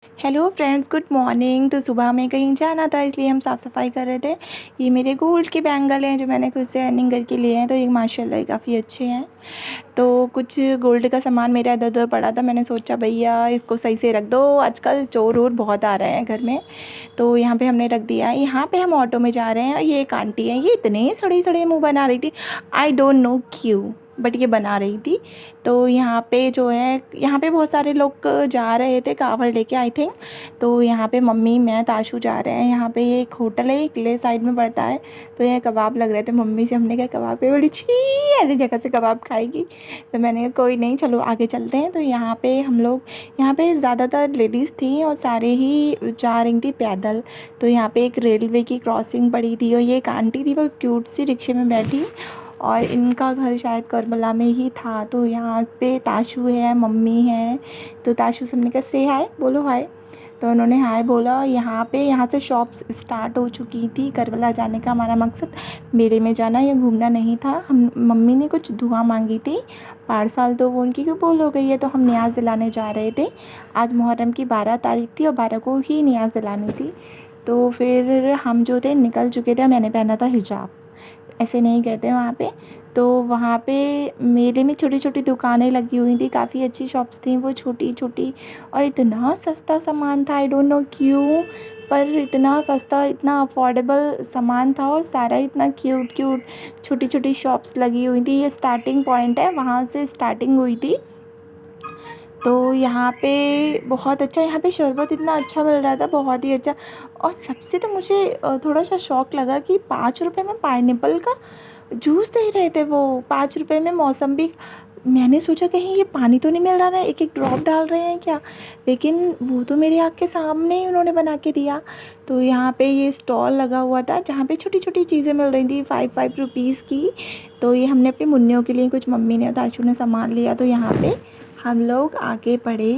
Hello friends, good morning. तो सुबह में कहीं जाना था, इसलिए हम साफ़ सफाई कर रहे थे। ये मेरे गोल्ड के बैंगल हैं जो मैंने खुद से अर्निंग करके लिए हैं। तो ये माशाल्लाह काफ़ी अच्छे हैं। तो कुछ गोल्ड का सामान मेरा इधर उधर पड़ा था। मैंने सोचा भैया इसको सही से रख दो, आजकल चोर वोर बहुत आ रहे हैं घर में। तो यहाँ पे हमने रख दिया। यहाँ पे हम ऑटो में जा रहे हैं और ये एक आंटी हैं, ये इतने सड़े सड़े मुँह बना रही थी। आई डोंट नो क्यों, बट ये बना रही थी। तो यहाँ पे जो है, यहाँ पे बहुत सारे लोग जा रहे थे कावड़ लेके, आई थिंक। तो यहाँ पे मम्मी, मैं, ताशू जा रहे हैं। यहाँ पे ये एक होटल है, एक ले साइड में पड़ता है। तो ये कबाब लग रहे थे। मम्मी से हमने कहा कबाब पे, बोली छी ऐसी जगह से कबाब खाएगी। तो मैंने कहा कोई नहीं, चलो आगे चलते हैं। तो यहाँ पे हम लोग, यहाँ पे ज़्यादातर लेडीज़ थी और सारे ही जा रही थी पैदल। तो यहाँ पे एक रेलवे की क्रॉसिंग पड़ी थी और ये एक आंटी थी, वो क्यूट सी रिक्शे में बैठी, और इनका घर शायद करबला में ही था। तो यहाँ पे ताशू है, मम्मी है। तो ताशू से हमने कहा से हाय, बोलो हाय। तो उन्होंने हाय बोला। यहाँ से शॉप्स स्टार्ट हो चुकी थी। करबला जाने का हमारा मकसद मेले में जाना या घूमना नहीं था। हम, मम्मी ने कुछ दुआ मांगी थी, पार्सल तो वो उनकी कबूल हो गई है। तो हम न्याज़ दिलाने जा रहे थे। आज मुहर्रम की 12 तारीख थी और 12 को ही न्याज़ दिलानी थी। तो फिर हम जो थे निकल चुके थे और मैंने पहना था हिजाब। ऐसे नहीं कहते वहाँ पे। तो वहाँ पे मेले में छोटी छोटी दुकानें लगी हुई थी, काफ़ी अच्छी शॉप्स थी वो, छोटी छोटी। और इतना सस्ता सामान था, आई डोंट नो क्यों, पर इतना सस्ता, इतना अफोर्डेबल सामान था। और सारा इतना क्यूट क्यूट, छोटी छोटी शॉप्स लगी हुई थी। ये स्टार्टिंग पॉइंट है, वहाँ से स्टार्टिंग हुई थी। तो यहाँ पे बहुत अच्छा, यहाँ पे शरबत इतना अच्छा मिल रहा था, बहुत ही अच्छा। और सबसे तो मुझे थोड़ा सा शौक लगा कि 5 रुपए में पाइनएप्पल का जूस दे रहे थे वो, 5 रुपए में मौसम्बी। मैंने सोचा कहीं ये पानी तो नहीं मिल रहा ना, एक एक ड्रॉप डाल रहे हैं क्या। लेकिन वो तो मेरे आँख के सामने ही उन्होंने बना के दिया। तो यहाँ पे ये स्टॉल लगा हुआ था जहाँ पे छोटी छोटी चीज़ें मिल रही थी, 5 5 रुपीज़ की। तो ये हमने अपनी मुन्नियों के लिए, कुछ मम्मी ने और ताशू ने सामान लिया। तो यहाँ पे हम लोग आगे बढ़े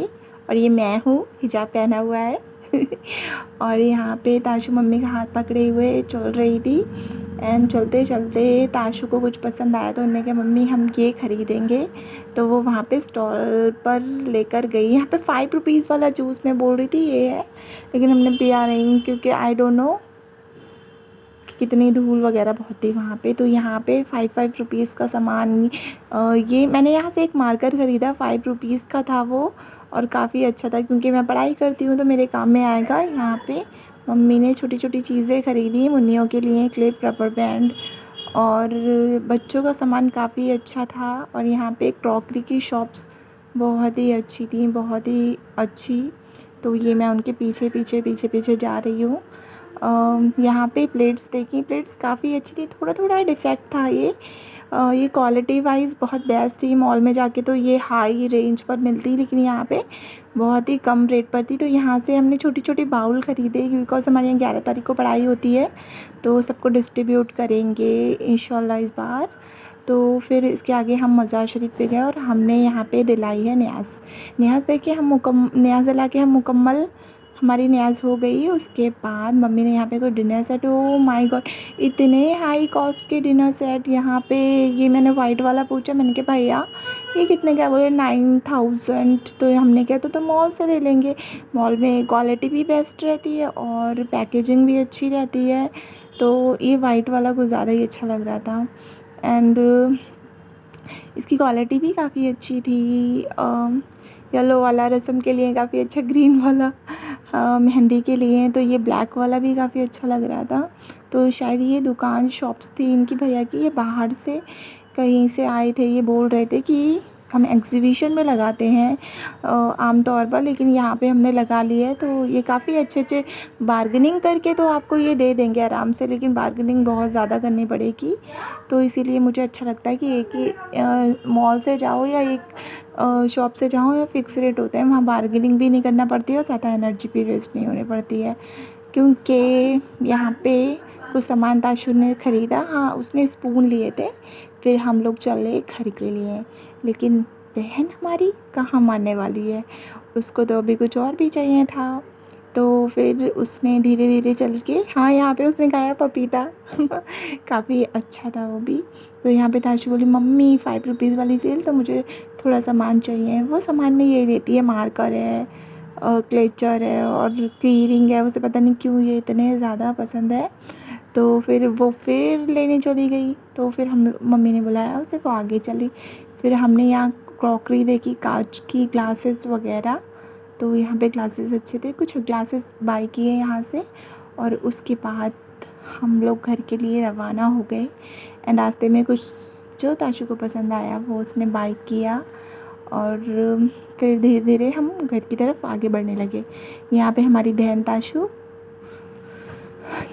और ये मैं हूँ, हिजाब पहना हुआ है और यहाँ पे ताशू मम्मी का हाथ पकड़े हुए चल रही थी। एंड चलते चलते ताशू को कुछ पसंद आया तो उन्होंने कहा मम्मी हम ये ख़रीदेंगे। तो वो वहाँ पे स्टॉल पर लेकर गई। यहाँ पे 5 रुपीज़ वाला जूस मैं बोल रही थी ये है, लेकिन हमने पिया नहीं क्योंकि आई डोंट नो कि कितनी धूल वगैरह बहुत थी वहाँ पे। तो यहाँ पे 5 5 रुपीज़ का सामान, ये मैंने यहाँ से एक मार्कर ख़रीदा, 5 रुपीज़ का था वो। और काफ़ी अच्छा था क्योंकि मैं पढ़ाई करती हूँ तो मेरे काम में आएगा। यहाँ पे मम्मी ने छोटी छोटी चीज़ें ख़रीदी मुन्नियों के लिए, क्लिप, रबर बैंड, और बच्चों का सामान काफ़ी अच्छा था। और यहाँ पे क्रॉकरी की शॉप्स बहुत ही अच्छी थी, बहुत ही अच्छी। तो ये मैं उनके पीछे पीछे पीछे पीछे जा रही हूँ। यहाँ पे प्लेट्स देखी, प्लेट्स काफ़ी अच्छी थी, थोड़ा थोड़ा डिफेक्ट था ये क्वालिटी वाइज बहुत बेस्ट थी। मॉल में जाके तो ये हाई रेंज पर मिलती, लेकिन यहाँ पे बहुत ही कम रेट पर थी। तो यहाँ से हमने छोटी छोटी बाउल ख़रीदे बिकॉज़ हमारे यहाँ 11 तारीख को पढ़ाई होती है, तो सबको डिस्ट्रीब्यूट करेंगे इंशाल्लाह इस बार। तो फिर इसके आगे हम मज़ार शरीफ पे गए और हमने यहाँ पे दिलाई है न्याज़। न्याज़ दे के हम न्याज़ दिला के हम मुकम्मल, हमारी न्याज़ हो गई। उसके बाद मम्मी ने यहाँ पे कोई dinner set, oh my God, इतने हाई कॉस्ट के डिनर सेट यहाँ पे। ये मैंने वाइट वाला पूछा, मैंने कहा भैया ये कितने का, बोले 9,000। तो हमने कहा तो मॉल से ले लेंगे, मॉल में क्वालिटी भी बेस्ट रहती है और पैकेजिंग भी अच्छी रहती है। तो ये वाइट वाला कुछ ज़्यादा ही अच्छा लग रहा था। एंड इसकी क्वालिटी भी काफ़ी अच्छी थी। येलो वाला रस्म के लिए काफ़ी अच्छा, ग्रीन वाला मेहंदी के लिए। तो ये ब्लैक वाला भी काफ़ी अच्छा लग रहा था। तो शायद ये दुकान शॉप्स थी इनकी भैया की, ये बाहर से कहीं से आए थे। ये बोल रहे थे कि हम एग्जीबिशन में लगाते हैं आम तौर पर, लेकिन यहाँ पे हमने लगा लिया है। तो ये काफ़ी अच्छे अच्छे, बार्गेनिंग करके तो आपको ये दे देंगे आराम से, लेकिन बार्गेनिंग बहुत ज़्यादा करनी पड़ेगी। तो इसीलिए मुझे अच्छा लगता है कि एक ही मॉल से जाओ या एक शॉप से जाओ, या फिक्स रेट होते हैं, वहाँ बार्गेनिंग भी नहीं करना पड़ती है और ज़्यादा एनर्जी भी वेस्ट नहीं होनी पड़ती है। क्योंकि यहाँ पे कुछ सामान ताशु ने ख़रीदा, हाँ उसने स्पून लिए थे, फिर हम लोग चले घर के लिए। लेकिन बहन हमारी कहाँ मानने वाली है, उसको तो अभी कुछ और भी चाहिए था। तो फिर उसने धीरे धीरे चल के, हाँ यहाँ पे उसने खाया पपीता काफ़ी अच्छा था वो भी। तो यहाँ पे ताशु बोली मम्मी 5 रुपीज़ वाली सेल, तो मुझे थोड़ा सामान चाहिए। वो सामान में ये लेती है, मार्कर है, क्लेचर है और की रिंग है, उसे पता नहीं क्यों ये इतने ज़्यादा पसंद है। तो फिर वो फिर लेने चली गई, तो फिर हम मम्मी ने बुलाया उसे, वो आगे चली। फिर हमने यहाँ क्रॉकरी देखी, कांच की ग्लासेस वगैरह। तो यहाँ पे ग्लासेस अच्छे थे, कुछ ग्लासेस बाय किए यहाँ से, और उसके बाद हम लोग घर के लिए रवाना हो गए। एंड रास्ते में कुछ जो ताशु को पसंद आया वो उसने बाय किया, और फिर धीरे धीरे हम घर की तरफ आगे बढ़ने लगे। यहाँ पे हमारी बहन ताशु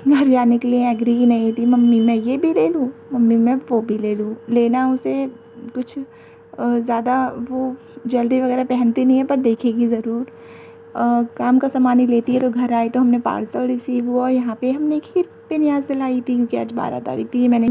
घर जाने के लिए एग्री ही नहीं थी। मम्मी मैं ये भी ले लूँ, मम्मी मैं वो भी ले लूँ। लेना उसे कुछ ज़्यादा वो ज्वेलरी वगैरह पहनती नहीं है, पर देखेगी ज़रूर। काम का सामान ही लेती है। तो घर आए तो हमने पार्सल रिसीव हुआ, यहाँ पे हमने खीर पे न्याज़ दिलाई थी, क्योंकि आज 12 तारीख थी। मैंने